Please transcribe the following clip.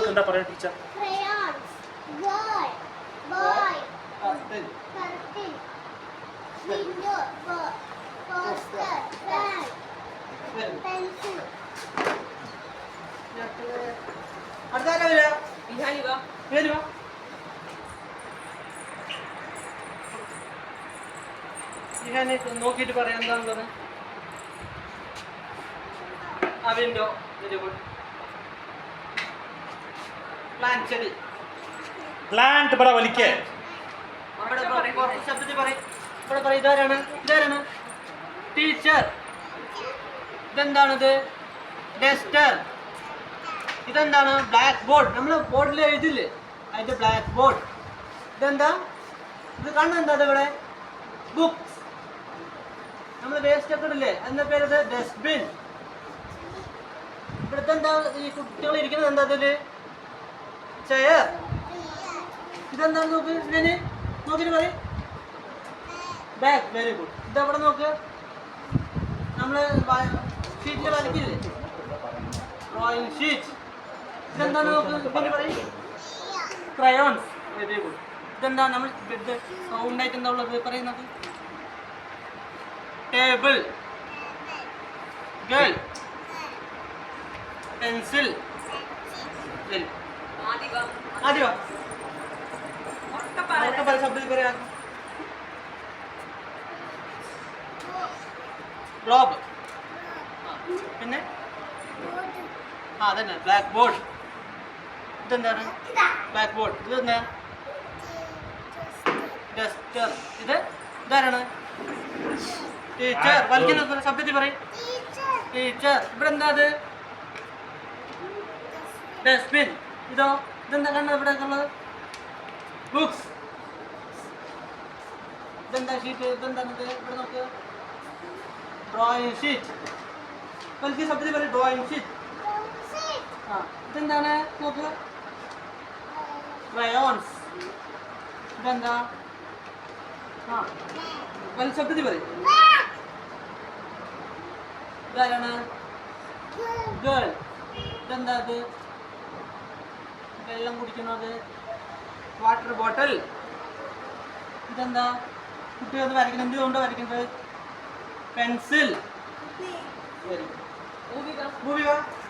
എന്താ പറയാ ടീച്ചർ? നോക്കിട്ട് പറയാം എന്താണുള്ളത്. Window very good. പ്ലാന്റ് ചെടി. പ്ലാന്റ് പറ വലിക്കേ. ശബ്ദത്തിൽ പറയും. ഇവിടെ പറയും. ഇതാരാണ്? ടീച്ചർ. ഇതെന്താണിത്? ഡസ്റ്റർ. ഇതെന്താണ്? Black board. നമ്മൾ ബോർഡിൽ എഴുതില്ലേ, അതിന്റെ ബ്ലാക്ക് ബോർഡ്. ഇതെന്താ? ഇത് കണ്ണെന്താ? ഇവിടെ ബുക്സ്. നമ്മൾ വേസ്റ്റ് ഒക്കെ ഇടില്ലേ, അതിന്റെ പേര് ഡസ്റ്റ്ബിൻ. ഇവിടുത്തെ എന്താ? ഈ കുട്ടികൾ ഇരിക്കുന്നത് എന്താ? അതില് ചെയർ. ഇതെന്താ? നോക്ക്. നോക്കിട്ട് പറയും. ബാഗ്. Very good. ഇതെവിടെ നോക്ക്. നമ്മള് ഷീറ്റിൽ വരയ്ക്കില്ലേ, ഡ്രോയിങ് ഷീറ്റ്. ഇതെന്താണ്? നോക്ക്. പിന്നെ പറയും. ക്രയോൺസ്. Very good. ഇതെന്താ? നമ്മൾ സൗണ്ടായിട്ട് എന്താ ഉള്ളത് പറയുന്നത്? ടേബിൾ. ഗേൾ. പെൻസിൽ. ആദ്യം ശബ്ദത്തിൽ പറയാ. ഗ്ലോബ്. പിന്നെ അതന്നെ ബ്ലാക്ക് ബോർഡ്. ഇതെന്താണ്? Black board. ഇതെന്താ? ഡസ്റ്റർ. ഇതാരാണ്? ടീച്ചർ. വലിക്കുന്ന ശബ്ദത്തിൽ പറയും. ടീച്ചർ. ഇവിടെ എന്താ? അത് ഡസ്റ്റ്ബിൻ. ഇതെന്താ കാണുന്നത്? ഇവിടെ ഉള്ളത് ബുക്സ്. ഇതെന്താ? ഷീറ്റ്. ഇതെന്താണിത്? ഇവിടെ നോക്ക്. Drawing sheet. വലിയ ശബ്ദത്തിൽ പറയും. Drawing sheet. ഇതെന്താണ്? നോക്ക്. ക്രയോൺസ്. ഇതെന്താ? വലിയ ശബ്ദത്തിൽ പറയും. ഇതാരാണ്? ഗേൾ. ഇതെന്താ? അത് വെള്ളം കുടിക്കുന്നത് വാട്ടർ ബോട്ടിൽ. ഇതെന്താ? കുട്ടികൾ വരയ്ക്കുന്നത്. എന്തുകൊണ്ട് വരയ്ക്കുന്നത്? പെൻസിൽ. ഭൂമിക.